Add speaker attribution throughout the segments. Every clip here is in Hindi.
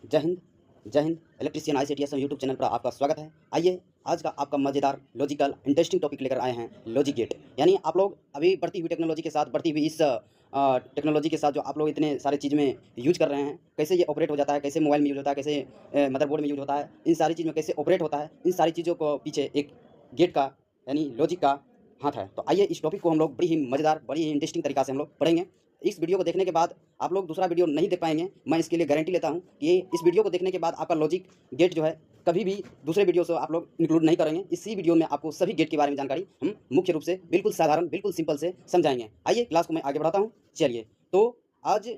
Speaker 1: जय हिंद। जय Hind. Electrician ICTS YouTube channel पर आपका स्वागत है। आइए आज का आपका मज़ेदार लॉजिकल इंटरेस्टिंग टॉपिक लेकर आए हैं, लॉजिक गेट। यानी आप लोग अभी बढ़ती हुई टेक्नोलॉजी के साथ, बढ़ती हुई इस टेक्नोलॉजी के साथ जो आप लोग इतने सारे चीज़ में यूज कर रहे हैं, कैसे ये ऑपरेट हो जाता है, कैसे मोबाइल में यूज होता है, कैसे मदरबोर्ड में यूज होता है, इन सारी चीज़ में कैसे ऑपरेट होता है, इन सारी चीज़ों को पीछे एक गेट का यानी लॉजिक का हाथ है। तो आइए इस टॉपिक को हम लोग बड़ी ही मज़ेदार, बड़ी ही इंटरेस्टिंग तरीका से हम लोग पढ़ेंगे। इस वीडियो को देखने के बाद आप लोग दूसरा वीडियो नहीं देख पाएंगे। मैं इसके लिए गारंटी लेता हूं कि इस वीडियो को देखने के बाद आपका लॉजिक गेट जो है कभी भी दूसरे वीडियो से आप लोग इंक्लूड नहीं करेंगे। इसी वीडियो में आपको सभी गेट के बारे में जानकारी हम मुख्य रूप से बिल्कुल साधारण, बिल्कुल सिंपल से समझाएंगे। आइए क्लास को मैं आगे बढ़ाता हूँ। चलिए, तो आज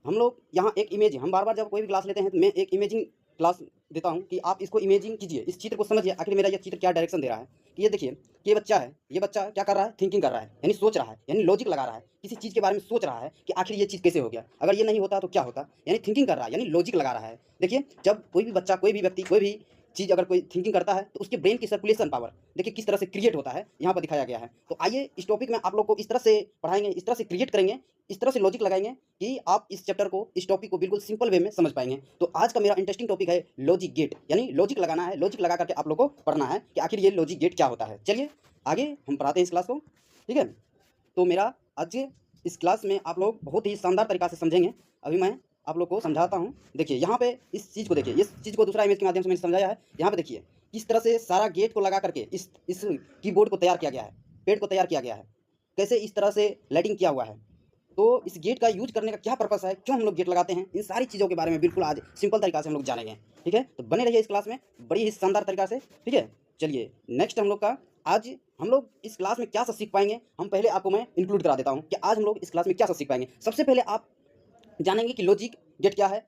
Speaker 1: हम लोग यहाँ एक इमेज, हम बार बार जब कोई भी क्लास लेते हैं तो मैं एक इमेजिंग क्लास देता हूँ कि आप इसको इमेजिंग कीजिए, इस चित्र को समझिए, आखिर मेरा ये चित्र क्या डायरेक्शन दे रहा है। कि ये देखिए कि ये बच्चा है, ये बच्चा क्या कर रहा है, थिंकिंग कर रहा है, यानी सोच रहा है, यानी लॉजिक लगा रहा है, किसी चीज़ के बारे में सोच रहा है कि आखिर ये चीज़ कैसे हो गया, अगर ये नहीं होता तो क्या होता, यानी थिंकिंग कर रहा है, यानी लॉजिक लगा रहा है। देखिए, जब कोई भी बच्चा, कोई भी व्यक्ति, कोई भी चीज़ अगर कोई थिंकिंग करता है तो उसके ब्रेन की सर्कुलेशन पावर देखिए किस तरह से क्रिएट होता है, यहाँ पर दिखाया गया है। तो आइए इस टॉपिक में आप लोग को इस तरह से पढ़ाएंगे, इस तरह से क्रिएट करेंगे, इस तरह से लॉजिक लगाएंगे कि आप इस चैप्टर को, इस टॉपिक को बिल्कुल सिंपल वे में समझ पाएंगे। तो आज का मेरा इंटरेस्टिंग टॉपिक है लॉजिक गेट, यानी लॉजिक लगाना है, लॉजिक लगा करके आप लोग को पढ़ना है कि आखिर ये लॉजिक गेट क्या होता है। चलिए आगे हम पढ़ाते हैं इस क्लास को, ठीक है। तो मेरा आज इस क्लास में आप लोग बहुत ही शानदार तरीका से समझेंगे। अभी मैं आप लोग को समझाता हूँ। देखिए यहाँ पे इस चीज़ को देखिए, इस चीज़ को दूसरा इमेज के माध्यम से मैंने समझाया है। यहाँ पे देखिए किस तरह से सारा गेट को लगा करके इस कीबोर्ड को तैयार किया गया है, पेड़ को तैयार किया गया है, कैसे इस तरह से लाइटिंग किया हुआ है। तो इस गेट का यूज करने का क्या पर्पस है, क्यों हम लोग गेट लगाते हैं, इन सारी चीज़ों के बारे में बिल्कुल आज सिंपल तरीका से हम लोग जानेंगे, ठीक है। तो बने रहिए इस क्लास में बड़ी ही शानदार तरीका से, ठीक है। चलिए नेक्स्ट हम लोग का, आज हम लोग इस क्लास में क्या सब सीख पाएंगे, हम पहले आपको मैं इंक्लूड करा देता हूँ कि आज हम लोग इस क्लास में क्या सब सीख पाएंगे। सबसे पहले आप जानेंगे कि लॉजिक गेट क्या है,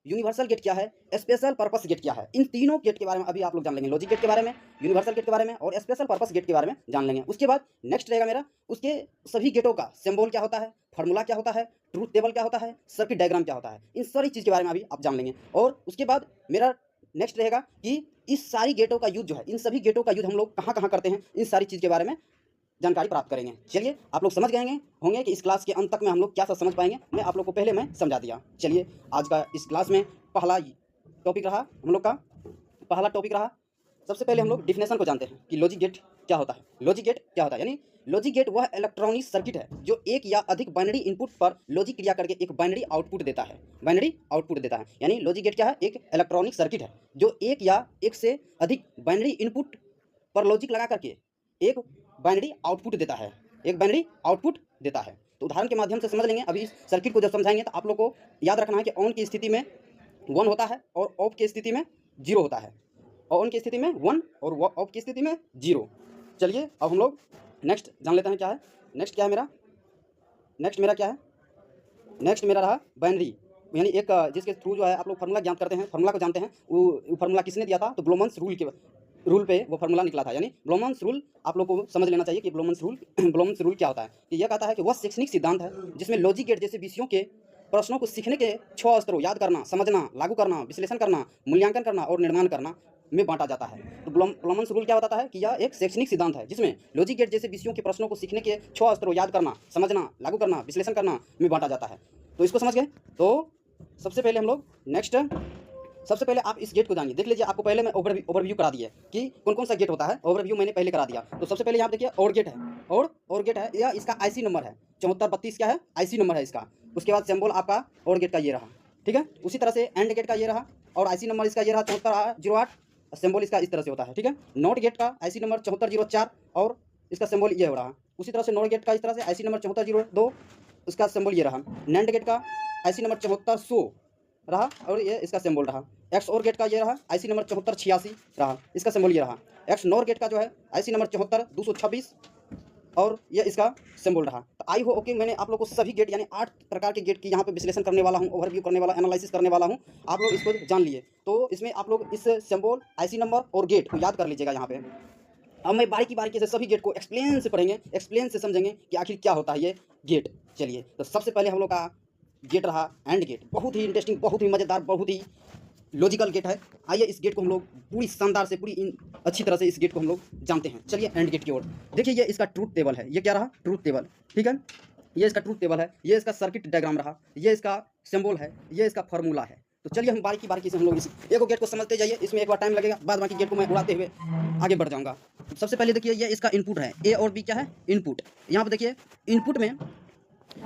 Speaker 1: यूनिवर्सल गेट क्या है, स्पेशल पर्पस गेट क्या है। इन तीनों गेट के बारे में अभी आप लोग जान लेंगे, लॉजिक गेट के बारे में, यूनिवर्सल गेट के बारे में और स्पेशल पर्पस गेट के बारे में जान लेंगे। उसके बाद नेक्स्ट रहेगा मेरा, उसके सभी गेटों का सिंबल क्या होता है, फार्मूला क्या होता है, ट्रूथ टेबल क्या होता है, सर्किट डायग्राम क्या होता है, इन सारी चीज़ के बारे में अभी आप जान लेंगे। और उसके बाद मेरा नेक्स्ट रहेगा कि इस सारी गेटों का यूज जो है, इन सभी गेटों का यूज हम लोग कहाँ कहाँ करते हैं, इन सारी चीज़ के बारे में जानकारी प्राप्त करेंगे। चलिए आप लोग समझ गए होंगे कि इस क्लास के अंत तक में हम लोग क्या सब समझ पाएंगे। मैं आप लोग को पहले मैं समझा दिया। चलिए आज का इस क्लास में पहला टॉपिक रहा, हम लोग का पहला टॉपिक रहा, सबसे पहले हम लोग डिफिनेशन को जानते हैं कि लॉजिक गेट क्या होता है। लॉजिक गेट क्या होता है, यानी लॉजिक गेट वह इलेक्ट्रॉनिक सर्किट है जो एक या अधिक बाइनरी इनपुट पर लॉजिक क्रिया करके एक बाइनरी आउटपुट देता है। बाइनरी आउटपुट देता है, यानी लॉजिक गेट क्या है, एक इलेक्ट्रॉनिक सर्किट है जो एक या एक से अधिक बाइनरी इनपुट पर लॉजिक लगा करके एक बाइनरी आउटपुट देता है, एक बाइनरी आउटपुट देता है। तो उदाहरण के माध्यम से समझ लेंगे। अभी इस सर्किट को जब समझाएंगे तो आप लोग को याद रखना है कि ऑन की स्थिति में 1 होता है और ऑफ की स्थिति में 0 होता है, ऑन की स्थिति में 1 और ऑफ की स्थिति में 0। चलिए अब हम लोग नेक्स्ट जान लेते हैं क्या है। नेक्स्ट क्या है मेरा, नेक्स्ट मेरा क्या है, नेक्स्ट मेरा रहा बाइनरी, यानी एक जिसके थ्रू जो है आप लोग फार्मूला ज्ञात करते हैं, फार्मूला को जानते हैं। वो फार्मूला किसने दिया था, तो ब्लोमन्स रूल के रूल पे वो फार्मूला निकला था। यानी ब्लोमन्स रूल आप लोग को समझ लेना चाहिए कि ब्लोमन्स रूल ब्लोमन्स रूल क्या होता है। कि यह कहता है कि वह शैक्षणिक सिद्धांत है जिसमें लॉजिक गेट जैसे विषयों के प्रश्नों को सीखने के 6 स्तरों याद करना, समझना, लागू करना, विश्लेषण करना, मूल्यांकन करना और निर्माण करना में बांटा जाता है। तो ब्लोमन्स रूल क्या बताता है कि यह एक शैक्षणिक सिद्धांत है जिसमें लॉजिक गेट जैसे विषयों के प्रश्नों को सीखने के 6 स्तरों याद करना, समझना, लागू करना, विश्लेषण करना में बांटा जाता है। तो इसको समझ गए। तो सबसे पहले हम लोग नेक्स्ट, सबसे पहले आप इस गेट को जानिए। देख लीजिए, आपको पहले मैं ओवरव्यू करा दिया कि कौन कौन सा गेट होता है, ओवरव्यू मैंने पहले करा दिया। तो सबसे पहले यहाँ देखिए और गेट है, और गेट है, यह इसका IC नंबर है 7432 क्या है, IC नंबर है इसका। उसके बाद सिंबल आपका और गेट का ये रहा, ठीक है। उसी तरह से एंड गेट का ये रहा और IC नंबर इसका ये रहा 7408, सिंबल इसका इस तरह से होता है, ठीक है। नॉट गेट का IC नंबर 7404 और इसका सिंबल ये हो रहा। उसी तरह से नॉट गेट का इस तरह से IC नंबर 7402, उसका सिंबल ये रहा। नैंड गेट का IC नंबर 7400 रहा और ये इसका सिंबल रहा। एक्स और गेट का ये रहा, IC नंबर 7486 रहा, इसका सिंबल ये रहा। एक्स नॉर गेट का जो है IC नंबर 74226 और ये इसका सिंबल रहा। तो आई हो ओके, मैंने आप लोग को सभी गेट यानी 8 प्रकार के गेट की यहाँ पे विश्लेषण करने वाला हूँ, ओवरव्यू करने वाला, एनालिसिस करने वाला हूँ। आप लोग इसको जान लिए। तो इसमें आप लोग इस सिंबल, IC नंबर और गेट को याद कर लीजिएगा यहाँ पे। अब मैं बारीकी से सभी गेट को एक्सप्लेन से पढ़ेंगे, एक्सप्लेन से समझेंगे कि आखिर क्या होता है ये गेट। चलिए, तो सबसे पहले हम लोग का गेट रहा एंड गेट, बहुत ही इंटरेस्टिंग, बहुत ही मज़ेदार, बहुत ही लॉजिकल गेट है। आइए इस गेट को हम लोग पूरी शानदार से, पूरी अच्छी तरह से इस गेट को हम लोग जानते हैं। चलिए एंड गेट की ओर देखिए, ये इसका ट्रूथ टेबल है, ये क्या रहा, ट्रूथ टेबल, ठीक है। ये इसका ट्रूथ टेबल है, ये इसका सर्किट डायग्राम रहा, ये इसका सिंबल है, ये इसका फार्मूला है, तो चलिए हम बारीकी से हम लोग इस एक गेट को समझते जाइए। इसमें एक बार टाइम लगेगा, बाद बाकी गेट को मैं उड़ाते हुए आगे बढ़ जाऊँगा। सबसे पहले देखिए ये इसका इनपुट है, ए और बी क्या है इनपुट। यहाँ पर देखिए इनपुट में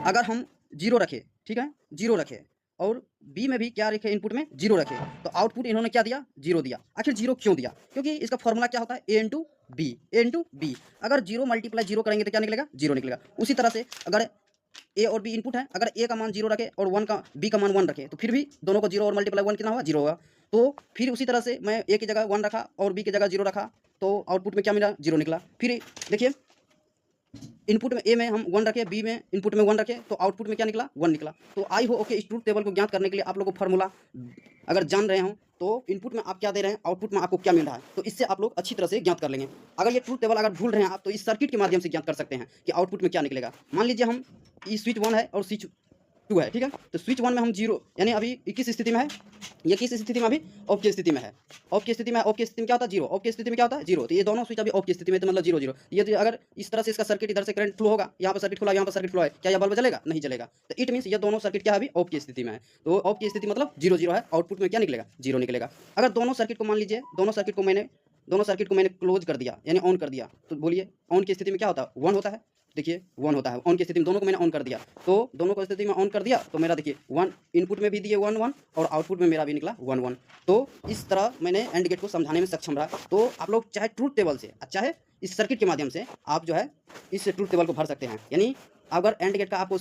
Speaker 1: अगर हम 0 रखें, ठीक है 0 रखें, और बी में भी क्या रखे इनपुट में 0 रखे, तो आउटपुट इन्होंने क्या दिया 0 दिया। आखिर 0 क्यों दिया? क्योंकि इसका फॉर्मूला क्या होता है ए इंटू बी। अगर 0 मल्टीप्लाई 0 करेंगे तो क्या निकलेगा 0 निकलेगा। उसी तरह से अगर ए और बी इनपुट है, अगर ए का मान 0 रखे और बी का मान 1 रखे, तो फिर भी दोनों को 0 और मल्टीप्लाई 1 कितना होगा 0 होगा। तो फिर उसी तरह से मैं ए की जगह 1 रखा और बी की जगह 0 रखा, तो आउटपुट में क्या मिला 0 निकला। फिर देखिए इनपुट में ए में हम 1 रखे, बी में इनपुट में 1 रखे, तो आउटपुट में क्या निकला 1 निकला। तो आई हो ओके इस ट्रूथ टेबल को ज्ञात करने के लिए आप लोग को फार्मूला अगर जान रहे हो तो इनपुट में आप क्या दे रहे हैं, आउटपुट में आपको क्या मिल रहा है, तो इससे आप लोग अच्छी तरह से ज्ञात कर लेंगे। अगर ये ट्रूथ टेबल अगर भूल रहे हैं आप, तो इस सर्किट के माध्यम से ज्ञात कर सकते हैं कि आउटपुट में क्या निकलेगा। मान लीजिए हम ये स्विच 1 है और स्विच 2 है, ठीक है। तो स्विच 1 में हम 0 यानी अभी किस स्थिति में है, ये किस स्थिति में अभी ऑफ की स्थिति में है। ऑफ की स्थिति में क्या होता है 0, ऑफ की स्थिति में क्या होता है 0। तो ये दोनों स्विच अभी ऑफ की स्थिति में, तो मतलब 0 0। ये अगर इस तरह से इसका सर्किट इधर से करंट फ्लो होगा, यहाँ पर सर्किट खुला, यहाँ पर सर्किट फ्लो है, क्या यह बल्ब जलेगा? नहीं जलेगा। तो इट मीन्स ये दोनों सर्किट क्या है अभी ऑफ की स्थिति में है। तो ऑफ की स्थिति मतलब 0 0 है, आउटपुट में क्या निकलेगा 0 निकलेगा। अगर दोनों सर्किट को मान लीजिए दोनों सर्किट को मैंने क्लोज कर दिया यानी ऑन कर दिया, तो बोलिए ऑन की स्थिति में क्या होता है 1 होता है। देखिए 1 होता है ऑन की स्थिति में, दोनों को मैंने ऑन कर दिया, तो दोनों को स्थिति में ऑन कर दिया, तो मेरा देखिए 1 इनपुट में भी दिए 1 1 और आउटपुट में मेरा भी निकला 1 1। तो इस तरह मैंने एंड गेट को समझाने में सक्षम रहा। तो आप लोग चाहे ट्रूथ टेबल से चाहे इस सर्किट के माध्यम से आप जो है इस ट्रूथ टेबल को भर सकते हैं। यानी अगर एंड गेट का आपको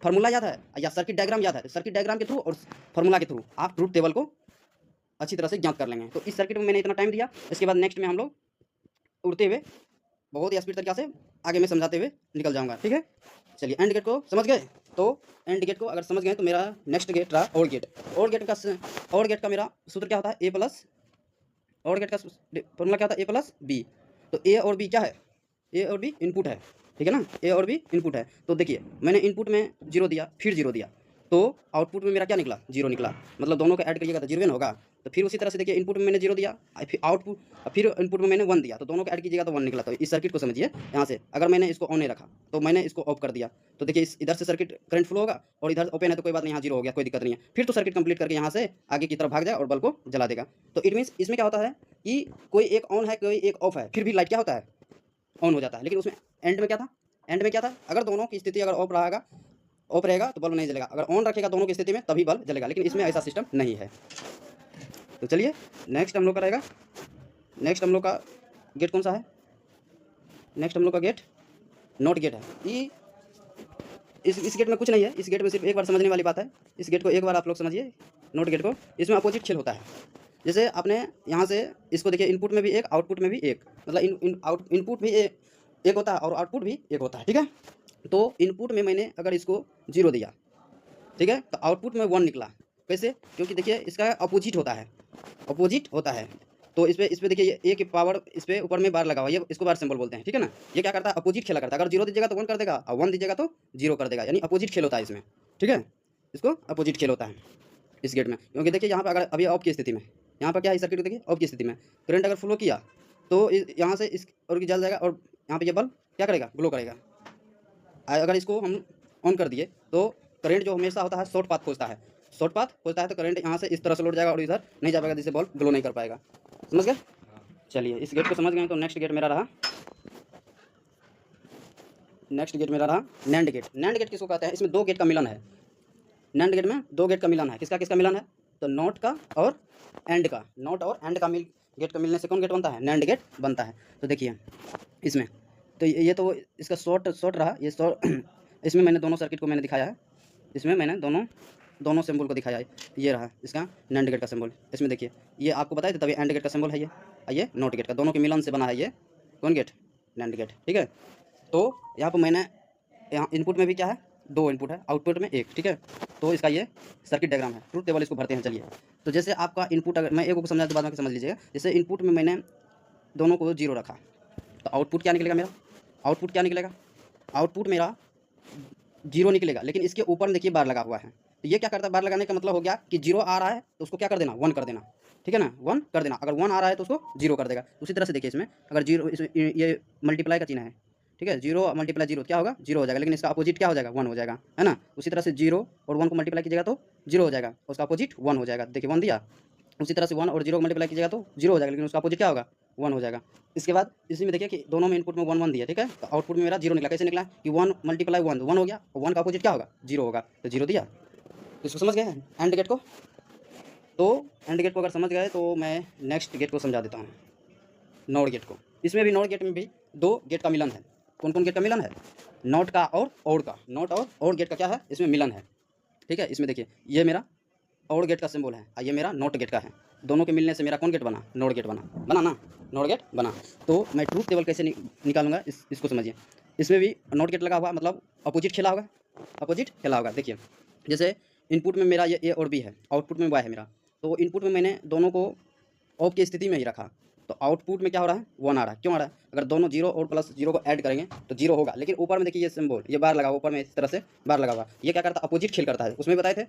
Speaker 1: फार्मूला याद है या सर्किट डायग्राम याद है, तो सर्किट डायग्राम के थ्रू और फार्मूला के थ्रू आप ट्रूथ टेबल को अच्छी तरह से ज्ञात कर लेंगे। तो इस सर्किट में मैंने इतना टाइम दिया, इसके बाद नेक्स्ट में हम लोग उड़ते हुए बहुत ही स्पीड तरीके से आगे में समझाते हुए निकल जाऊंगा, ठीक है। चलिए एंड गेट को समझ गए, तो एंड गेट को अगर समझ गए तो मेरा नेक्स्ट गेट रहा और गेट। और गेट का मेरा सूत्र क्या होता है ए प्लस, और गेट का फॉर्मूला क्या होता है ए प्लस बी। तो ए और बी क्या है, ए और बी इनपुट है, ठीक है ना, ए और बी इनपुट है। तो देखिए मैंने इनपुट में 0 दिया फिर 0 दिया, तो आउटपुट में मेरा क्या निकला 0 निकला, मतलब दोनों को ऐड करिएगा तो 0 होगा। तो फिर उसी तरह से देखिए इनपुट में मैंने 0 दिया, फिर इनपुट में मैंने 1 दिया, तो दोनों को ऐड कीजिएगा तो 1 निकला। तो इस सर्किट को समझिए, यहाँ से अगर मैंने इसको ऑन नहीं रखा तो मैंने इसको ऑफ कर दिया, तो देखिए इधर से सर्किट करंट फ्लो होगा और इधर ओपन है तो कोई बात नहीं, यहाँ 0 हो गया, कोई दिक्कत नहीं है। फिर तो सर्किट कंप्लीट करके यहाँ से आगे की तरफ भाग जाए और बल्ब को जला देगा। तो इट मीन्स इसमें क्या होता है कि कोई एक ऑन है कोई एक ऑफ है, फिर भी लाइट क्या होता है ऑन हो जाता है। लेकिन उसमें एंड में क्या था, अगर दोनों की स्थिति अगर ऑफ रहेगा तो बल्ब नहीं जलेगा, अगर ऑन रखेगा दोनों की स्थिति में तभी बल्ब जलेगा। लेकिन इसमें ऐसा सिस्टम नहीं है। तो चलिए नेक्स्ट हम लोग का रहेगा, नेक्स्ट हम लोग का गेट कौन सा है, नेक्स्ट हम लोग का गेट नॉट गेट है। ये इस गेट में कुछ नहीं है, इस गेट में सिर्फ एक बार समझने वाली बात है। इस गेट को एक बार आप लोग समझिए, नॉट गेट को। इसमें अपोजिट खेल होता है। जैसे आपने यहाँ से इसको देखिए इनपुट में भी एक आउटपुट में भी एक, मतलब इनपुट भी एक होता है और आउटपुट भी एक होता है, ठीक है। तो इनपुट में मैंने अगर इसको 0 दिया, ठीक है, तो आउटपुट में 1 निकला। कैसे? क्योंकि देखिए इसका अपोजिट होता है, तो इस पे देखिए ए की पावर इस पे ऊपर में बार लगा हुआ, ये इसको बार सिंबल बोलते हैं, ठीक है ना। ये क्या करता है अपोजिट खेला करता है, अगर 0 दीजिएगा तो 1 कर देगा और 1 दीजिएगा तो 0 कर देगा, यानी अपोजिट खेल होता है इसमें, ठीक है। इसको अपोजिट खेल होता है इस गेट में। क्योंकि देखिए यहाँ पर अगर अभी ऑफ की स्थिति में, यहाँ पर क्या है सर्किट देखिए ऑफ की स्थिति में करंट अगर फ्लो किया तो यहाँ से इस और जल जाएगा और यहाँ पे ये बल्ब क्या करेगा ग्लो करेगा। अगर इसको हम ऑन कर दिए तो करंट जो हमेशा होता है शॉर्ट पाथ खोजता है, तो करंट यहाँ से इस तरह से लौट जाएगा और इधर नहीं जा पाएगा, जिससे बल्ब ग्लो नहीं कर पाएगा। समझ गए? चलिए इस गेट को समझ गए तो नेक्स्ट गेट मेरा रहा नैंड गेट। नैंड गेट किसको कहते हैं? इसमें 2 गेट का मिलन है। नैंड गेट में 2 गेट का मिलन है। किसका मिलन है? तो नॉट का और एंड का। नॉट और एंड का गेट का मिलने से कौन गेट बनता है? नैंड गेट बनता है। तो देखिए इसमें तो ये तो इसका शॉर्ट रहा, ये इसमें मैंने दोनों सर्किट को मैंने दिखाया है, इसमें मैंने दोनों सिंबल को दिखाया है। ये रहा इसका नैंड गेट का सिंबल। इसमें देखिए ये आपको बताया था तभी एंड गेट का सिंबल है ये नॉट गेट का, दोनों के मिलन से बना है ये कौन गेट? नैंड गेट, ठीक है। तो यहाँ पर मैंने यहाँ इनपुट में भी क्या है 2 इनपुट है, आउटपुट में 1, ठीक है। तो इसका ये सर्किट डायग्राम है, ट्रूथ टेबल इसको भरते हैं। चलिए तो जैसे आपका इनपुट, अगर मैं एक को समझा तो बाद में समझ लीजिएगा। जैसे इनपुट में मैंने दोनों को 0 रखा तो आउटपुट क्या निकलेगा मेरा? आउटपुट मेरा 0 निकलेगा, लेकिन इसके ऊपर देखिए बार लगा हुआ है। तो ये क्या करता है? बार लगाने का मतलब हो गया कि 0 आ रहा है तो उसको क्या कर देना 1 कर देना, ठीक है ना, 1 कर देना। अगर 1 आ रहा है तो उसको 0 कर देगा। उसी तरह से देखिए इसमें अगर 0 ये मल्टीप्लाई का चिन्ह है, ठीक है, 0 मल्टीप्लाई 0 क्या होगा, 0 हो जाएगा, लेकिन इसका अपोजिट क्या हो जाएगा, 1 हो जाएगा, है ना। उसी तरह से 0 और 1 को मल्टीप्लाई कीजिएगा तो 0 हो जाएगा, उसका अपोजिट 1 हो जाएगा। देखिए 1 दिया, उसी तरह से 1 और 0 को मल्टीप्लाई कीजिएगा तो 0 हो जाएगा, लेकिन उसका अपोजिट क्या होगा, 1 हो जाएगा। इसके बाद इसी में देखिए कि दोनों में इनपुट में 1 1 दिया, ठीक है, तो आउटपुट में मेरा 0 निकला। कैसे निकला कि 1 मल्टीप्लाई 1 1 हो गया, और 1 का अपोजिट क्या होगा, 0 होगा, तो 0 दिया। तो इसको समझ गए हैं एंड गेट को। तो एंड गेट को अगर समझ गए तो मैं नेक्स्ट गेट को समझा देता हूँ, नॉट गेट को। इसमें भी नॉट गेट में भी दो गेट का मिलन है। कौन कौन गेट का मिलन है, नॉट का और का। नॉट और गेट का क्या है, इसमें मिलन है, ठीक है। इसमें देखिए ये मेरा और गेट का सिंबल है और ये मेरा नॉट गेट का है। दोनों के मिलने से मेरा कौन गेट बना, नॉट गेट बना ना, नॉट गेट बना। तो मैं ट्रूथ टेबल कैसे निकालूंगा इसको समझिए। इसमें भी नॉट गेट लगा हुआ, मतलब अपोजिट खेला होगा, अपोजिट खेला होगा। देखिए जैसे इनपुट में मेरा ये ए और बी है, आउटपुट में वाई है मेरा, तो इनपुट में मैंने दोनों को ऑफ की स्थिति में ही रखा, तो आउटपुट में क्या हो रहा है, 1 आ रहा है। क्यों आ रहा है, अगर दोनों 0 और प्लस 0 को ऐड करेंगे तो 0 होगा। लेकिन ऊपर में देखिए ये सिंबल, ये बार लगा हुआ ऊपर में, इस तरह से बार लगा हुआ, ये क्या करता है, अपोजिट खेल करता है। उसमें बताए थे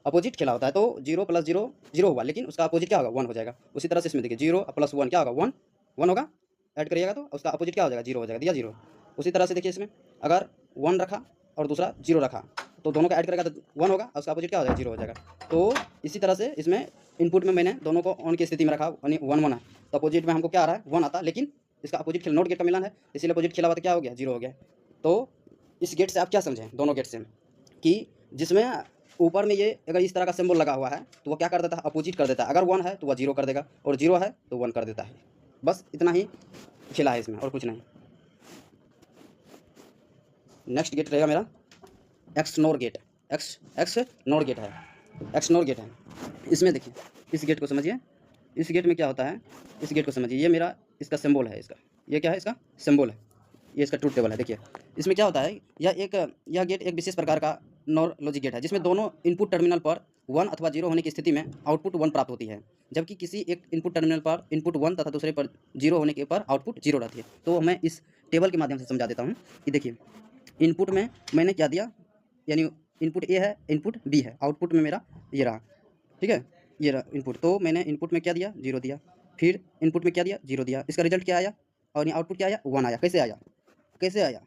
Speaker 1: अपोजिट खेला होता है, तो 0 प्लस 0 0 हुआ, लेकिन उसका अपोजिट क्या होगा, 1 हो जाएगा। उसी तरह से इसमें देखिए 0 प्लस 1 क्या होगा, 1 1 होगा, ऐड करिएगा तो उसका अपोजिट क्या हो जाएगा, 0 हो जाएगा, दिया 0। उसी तरह से देखिए इसमें अगर 1 रखा और दूसरा 0 रखा, तो दोनों का ऐड करेगा तो 1 होगा, उसका अपोजिट क्या हो जाएगा, 0 हो जाएगा। तो इसी तरह से इसमें इनपुट में मैंने दोनों को ऑन की स्थिति में रखा, 1 1 है, तो अपोजिट में हमको क्या आ रहा है, 1 आता, लेकिन इसका अपोजिट खेल नॉट गेट का मिलन है, इसीलिए अपोजिट खेला हुआ तो क्या हो गया, 0 हो गया। तो इस गेट से आप क्या समझें, दोनों गेट से, कि जिसमें ऊपर में ये अगर इस तरह का सिंबल लगा हुआ है तो वो क्या कर देता है, अपोजिट कर देता है। अगर 1 है तो वह 0 कर देगा, और 0 है तो 1 कर देता है। बस इतना ही खेला है इसमें, और कुछ नहीं। नेक्स्ट गेट रहेगा मेरा XNOR gate. XNOR gate है, एक्स नोर गेट है। इसमें देखिए इस गेट को समझिए, इस गेट में क्या होता है, इस गेट को समझिए, ये मेरा इसका सिंबल है, इसका ये क्या है, इसका सिंबल है, ये इसका ट्रूथ टेबल है। देखिए इसमें क्या होता है, यह गेट एक विशेष प्रकार का नॉर लॉजिक गेट है, जिसमें दोनों इनपुट टर्मिनल पर 1 अथवा 0 होने की स्थिति में आउटपुट 1 प्राप्त होती है, जबकि किसी एक इनपुट टर्मिनल पर इनपुट 1 तथा दूसरे पर 0 होने के पर आउटपुट 0 रहती है। तो मैं इस टेबल के माध्यम से समझा देता हूँ कि देखिए इनपुट में मैंने क्या दिया, यानी इनपुट ए है, इनपुट बी है, आउटपुट में मेरा ये रहा, ठीक है, ये रहा इनपुट। तो मैंने इनपुट में क्या दिया, 0 दिया, फिर इनपुट में क्या दिया, 0 दिया, इसका रिजल्ट क्या आया, और ये आउटपुट क्या आया, 1 आया। कैसे आया, कैसे आया,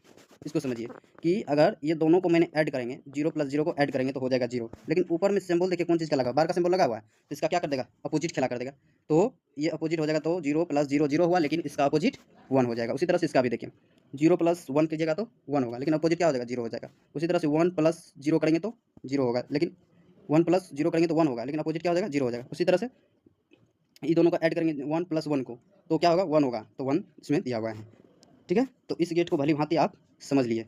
Speaker 1: इसको समझिए कि अगर ये दोनों को मैंने ऐड करेंगे, 0 प्लस 0 को ऐड करेंगे तो हो जाएगा 0, लेकिन ऊपर में सिंबल देखिए कौन चीज़ का लगा, बार का सिंबल लगा हुआ है, तो इसका क्या कर देगा, अपोजिट खेला कर देगा। तो ये अपोजिट हो जाएगा, तो 0 प्लस 0 0 हुआ, लेकिन इसका अपोजिट 1 हो जाएगा। उसी तरह से इसका भी देखिए 0 प्लस 1 कीजिएगा तो 1 होगा, लेकिन अपोजिट क्या हो जाएगा, 0 हो जाएगा। उसी तरह से 1 प्लस 0 करेंगे तो 0 होगा, लेकिन 1 प्लस 0 करेंगे तो 1 होगा, लेकिन अपोजिट क्या हो जाएगा, 0 हो जाएगा। उसी तरह से ये दोनों को ऐड करेंगे 1 प्लस 1 को, तो क्या होगा, 1 होगा, तो 1 इसमें दिया हुआ है, ठीक है। तो इस गेट को भली भांति आप समझ लिए।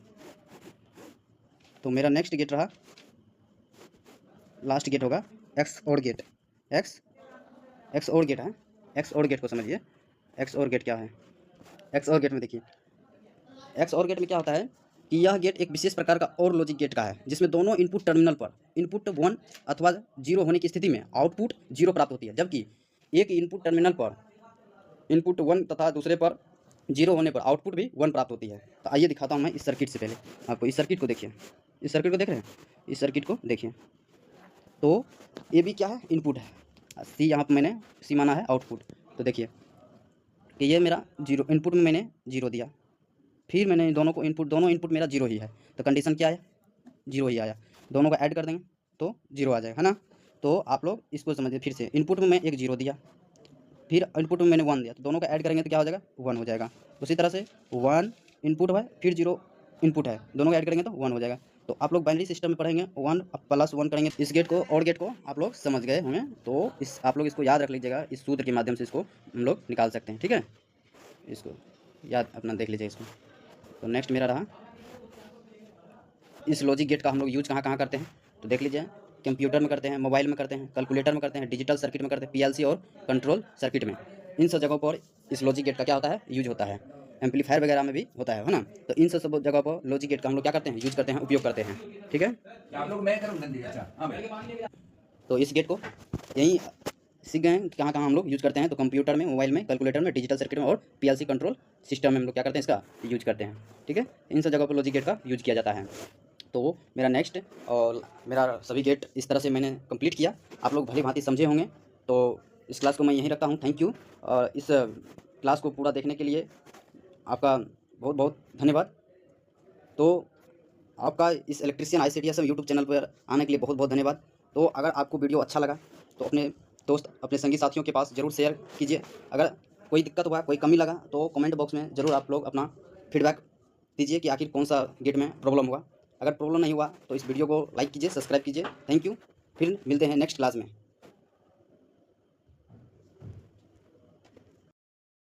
Speaker 1: तो मेरा नेक्स्ट गेट रहा, लास्ट गेट होगा एक्स और गेट। एक्स और गेट है, एक्स और गेट को समझिए। एक्स और गेट क्या है, एक्स और गेट में देखिए, एक्स और गेट में क्या होता है कि यह गेट एक विशेष प्रकार का और लॉजिक गेट का है, जिसमें दोनों इनपुट टर्मिनल पर इनपुट 1 अथवा 0 होने की स्थिति में आउटपुट 0 प्राप्त होती है, जबकि एक इनपुट टर्मिनल पर इनपुट 1 तथा दूसरे पर 0 होने पर आउटपुट भी 1 प्राप्त होती है। तो आइए दिखाता हूँ मैं इस सर्किट से पहले आपको। इस सर्किट को देखिए, इस सर्किट को देख रहे हैं, इस सर्किट को देखिए। तो ये भी क्या है, इनपुट है, सी यहाँ पर मैंने सी माना है आउटपुट। तो देखिए कि ये मेरा 0, इनपुट में मैंने 0 दिया, फिर मैंने दोनों इनपुट मेरा 0 ही है, तो कंडीशन क्या आया, 0 ही आया। दोनों को ऐड कर देंगे तो 0 आ जाएगा, है ना। तो आप लोग इसको समझिए फिर से, इनपुट में मैं एक 0 दिया, फिर इनपुट में मैंने 1 दिया, तो दोनों का ऐड करेंगे तो क्या हो जाएगा, 1 हो जाएगा। उसी तरह से 1 इनपुट है, फिर 0 इनपुट है, दोनों का ऐड करेंगे तो 1 हो जाएगा। तो आप लोग बाइनरी सिस्टम में पढ़ेंगे, 1 प्लस 1 करेंगे। इस गेट को और गेट को आप लोग समझ गए होंगे, तो आप लोग इसको याद रख लीजिएगा, इस सूत्र के माध्यम से इसको हम लोग निकाल सकते हैं, ठीक है। इसको याद अपना देख लीजिए इसको। तो नेक्स्ट मेरा रहा, इस लॉजिक गेट का हम लोग यूज कहाँ कहाँ करते हैं, तो देख लीजिए। कंप्यूटर में करते हैं, मोबाइल में करते हैं, कैलकुलेटर में करते हैं, डिजिटल सर्किट में करते हैं, पीएलसी और कंट्रोल सर्किट में, इन सब जगहों पर इस लॉजिक गेट का क्या होता है, यूज होता है। एम्पलीफायर वगैरह में भी होता है ना। तो इन सब जगह पर लॉजिक गेट का हम लोग क्या करते हैं, यूज करते हैं, उपयोग करते हैं, ठीक है। तो इस गेट को यहीं सीख गए हैं कहाँ कहाँ हम लोग यूज करते हैं, तो कंप्यूटर में, मोबाइल में, कैलकुलेटर में, डिजिटल सर्किट में और पीएलसी कंट्रोल सिस्टम में हम लोग क्या करते हैं, इसका यूज करते हैं, ठीक है। इन सब जगह पर लॉजिक गेट का यूज किया जाता है। तो मेरा नेक्स्ट और मेरा सभी गेट इस तरह से मैंने कंप्लीट किया, आप लोग भली भांति समझे होंगे। तो इस क्लास को मैं यहीं रखता हूँ, थैंक यू। और इस क्लास को पूरा देखने के लिए आपका बहुत बहुत धन्यवाद। तो आपका इस इलेक्ट्रीशियन ICTS यूट्यूब चैनल पर आने के लिए बहुत बहुत धन्यवाद। तो अगर आपको वीडियो अच्छा लगा तो अपने दोस्त, अपने संगी साथियों के पास ज़रूर शेयर कीजिए। अगर कोई दिक्कत हुआ, कोई कमी लगा तो कमेंट बॉक्स में ज़रूर आप लोग अपना फीडबैक दीजिए कि आखिर कौन सा गेट में प्रॉब्लम हुआ। अगर प्रॉब्लम नहीं हुआ तो इस वीडियो को लाइक कीजिए, सब्सक्राइब कीजिए। Thank you. फिर मिलते हैं नेक्स्ट क्लास में।